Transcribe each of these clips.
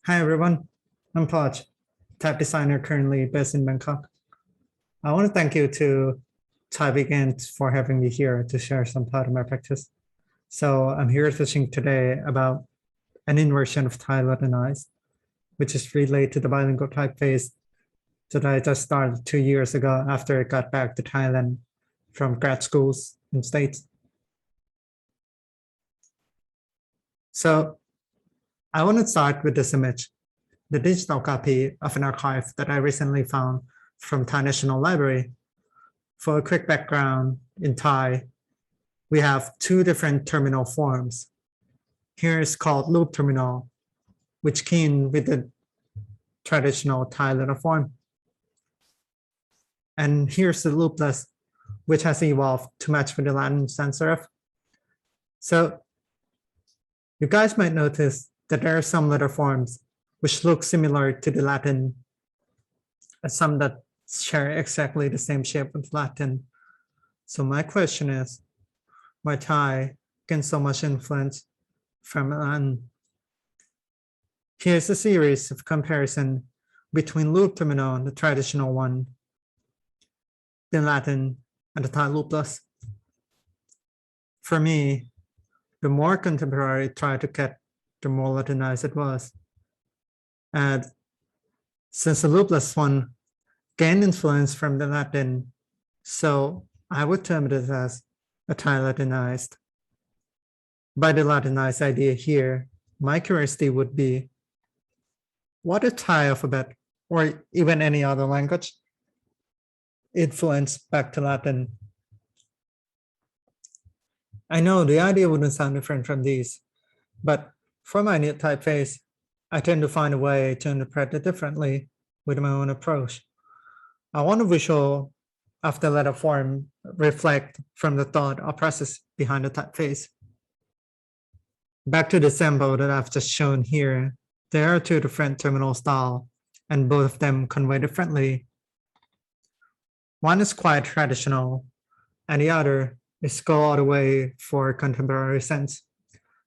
Hi everyone, I'm Potch, type designer currently based in Bangkok. I want to thank you to Thai Weekend for having me here to share some part of my practice. So I'm here teaching today about an inversion of Thai Latinized, which is related to the bilingual typeface that I just started 2 years ago after I got back to Thailand from grad schools in States. So I want to start with this image, the digital copy of an archive that I recently found from Thai National Library. For a quick background, in Thai, we have two different terminal forms. Here is called loop terminal, which came with the traditional Thai letterform. And here's the loopless, which has evolved to match with the Latin sans serif. So you guys might notice that there are some letter forms which look similar to the Latin, and some that share exactly the same shape with Latin. So my question is, why Thai gain so much influence from Latin? Here's a series of comparison between loop terminal, the traditional one, the Latin, and the Thai loopless. For me, the more contemporary it tried to get, the more Latinized it was. And since the loopless one gained influence from the Latin, so I would term it as a Thai Latinized. By the Latinized idea here, my curiosity would be, what if Thai alphabet, or even any other language, influence back to Latin? I know the idea wouldn't sound different from these, but for my new typeface, I tend to find a way to interpret it differently with my own approach. I want a visual of the letter form reflect from the thought or process behind the typeface. Back to the sample that I've just shown here, there are two different terminal styles, and both of them convey differently. One is quite traditional, and the other is go all the way for contemporary sense.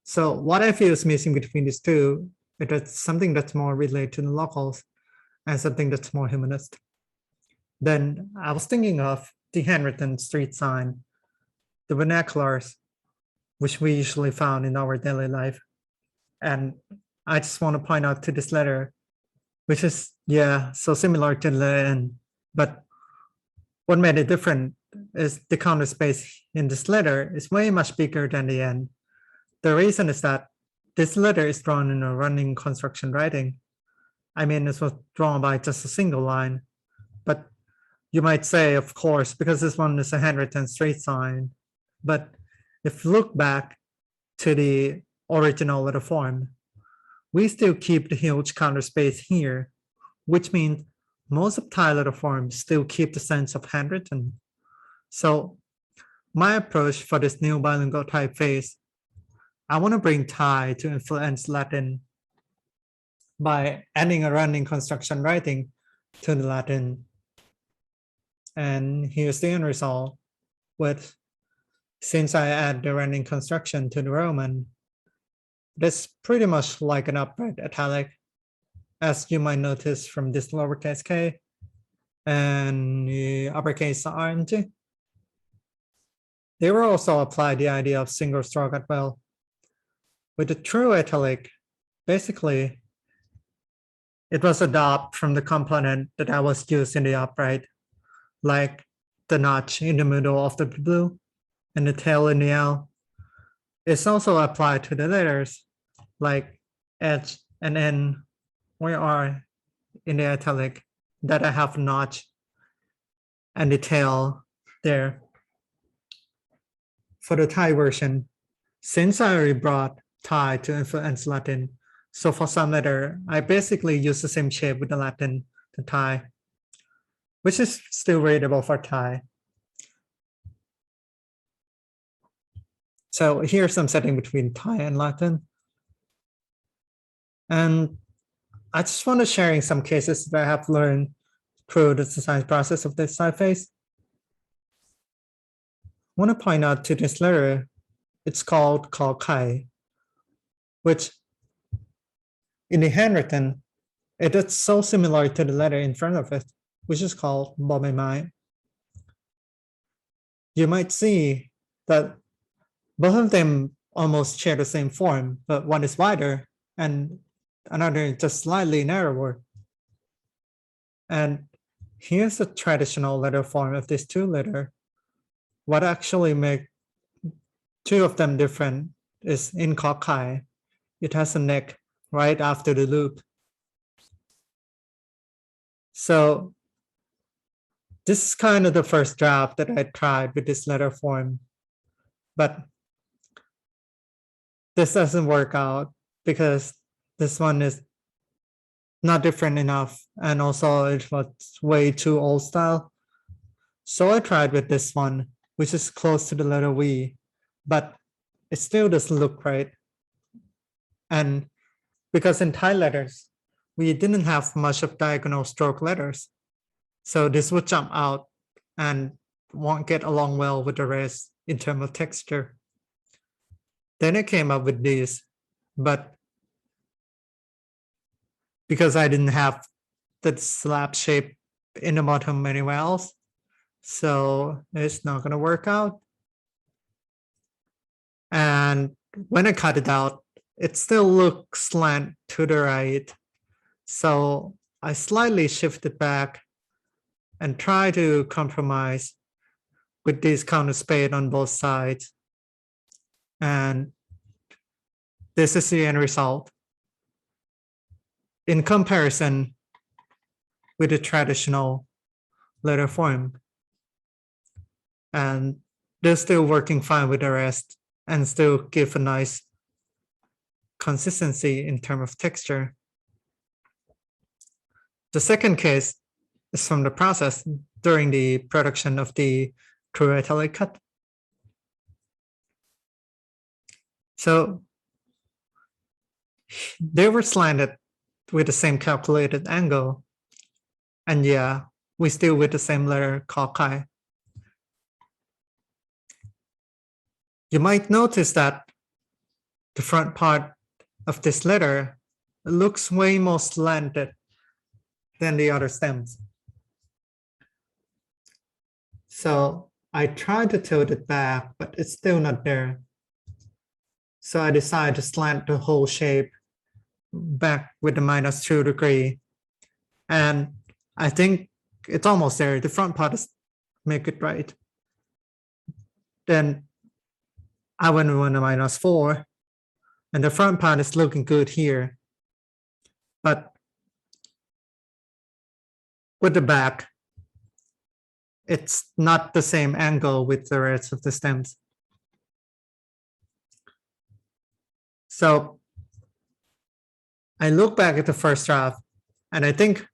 So what I feel is missing between these two is that something that's more related to the locals and something that's more humanist. Then I was thinking of the handwritten street sign, the vernaculars, which we usually found in our daily life. And I just want to point out to this letter, which is, so similar to the N, but what made it different is the counter space in this letter is way much bigger than the N. The reason is that this letter is drawn in a running construction writing. I mean, it was drawn by just a single line, but you might say, of course, because this one is a handwritten straight sign. But if you look back to the original letter form, we still keep the huge counter space here, which means most of Thai letter forms still keep the sense of handwritten. So my approach for this new bilingual typeface, I want to bring Thai to influence Latin by adding a running construction writing to the Latin. And here's the end result with, since I add the running construction to the Roman, that's pretty much like an upright italic, as you might notice from this lowercase k and the uppercase R and G. They will also apply the idea of single stroke as well. With the true italic, basically, it was adopted from the component that I was used in the upright, like the notch in the middle of the blue and the tail in the L. It's also applied to the letters like H and N or R in the italic that I have a notch and the tail there. For the Thai version, since I already brought Thai to influence Latin, so for some letter, I basically use the same shape with the Latin to Thai, which is still readable for Thai. So here's some setting between Thai and Latin. And I just want to sharing some cases that I have learned through the design process of this typeface. I want to point out to this letter, it's called Kai, which in the handwritten, it is so similar to the letter in front of it, which is called Bomai. You might see that both of them almost share the same form, but one is wider and another is just slightly narrower. And here's the traditional letter form of these two letters. What actually makes two of them different is in Kokai, it has a neck right after the loop. So this is kind of the first draft that I tried with this letter form, but this doesn't work out because this one is not different enough, and also it was way too old style. So I tried with this one, which is close to the letter V, but it still doesn't look right. And because in Thai letters, we didn't have much of diagonal stroke letters, so this would jump out and won't get along well with the rest in terms of texture. Then I came up with these, but because I didn't have the slab shape in the bottom anywhere else, so it's not going to work out. And when I cut it out, it still looks slant to the right. So I slightly shifted back and try to compromise with this counter spade on both sides. And this is the end result. In comparison with the traditional letter form. And they're still working fine with the rest and still give a nice consistency in terms of texture. The second case is from the process during the production of the true italic cut. So they were slanted with the same calculated angle. And yeah, we still with the same letter Kokai. You might notice that the front part of this letter looks way more slanted than the other stems. So I tried to tilt it back, but it's still not there. So I decided to slant the whole shape back with the -2 degree. And I think it's almost there. The front part is make it right. Then I went with a -4, and the front part is looking good here. But with the back, it's not the same angle with the rest of the stems. So I look back at the first draft, and I think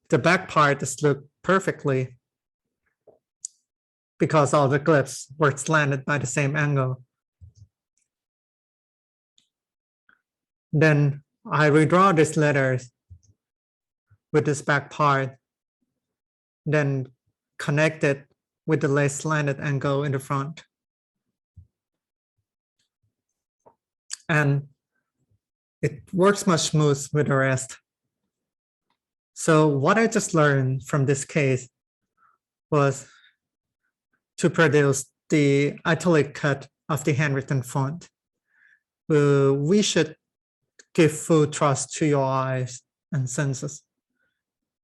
the back part is looked perfectly because all the glyphs were slanted by the same angle. Then I redraw these letters with this back part, then connect it with the less slanted angle in the front. And it works much smooth with the rest. So what I just learned from this case was to produce the italic cut of the handwritten font. We should give full trust to your eyes and senses,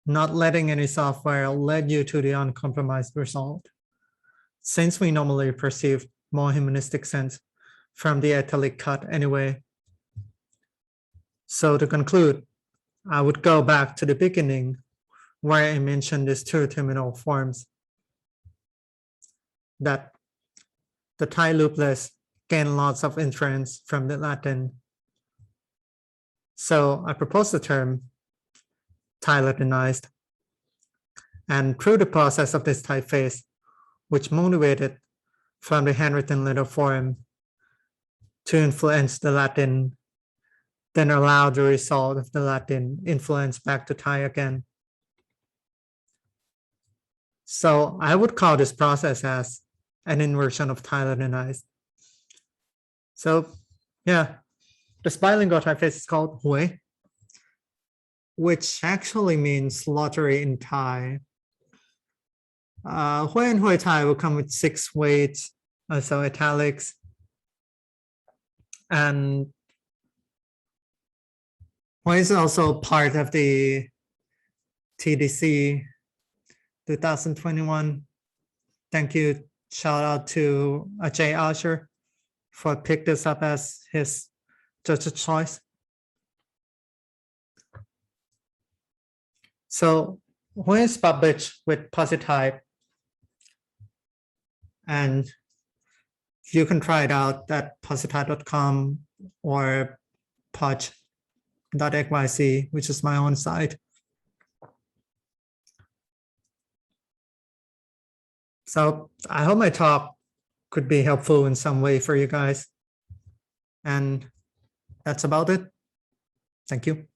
not letting any software lead you to the uncompromised result, since we normally perceive more humanistic sense from the italic cut anyway. So to conclude, I would go back to the beginning where I mentioned these two terminal forms, that the Thai loopless gain lots of influence from the Latin. So I propose the term Thai Latinized. And through the process of this typeface, which motivated from the handwritten letter form to influence the Latin, then allow the result of the Latin influence back to Thai again. So I would call this process as an inversion of Thai Latinized. So yeah, this bilingual typeface is called Huai. which actually means lottery in Thai. Huai and Huai Thai will come with 6 weights, so italics. And Huai is also part of the TDC 2021. Thank you. Shout out to Jay Archer for picking this up as his judge's choice. So Huai is published with Positype, and you can try it out at positype.com or potch.xyz, which is my own site. So I hope my talk could be helpful in some way for you guys. And that's about it. Thank you.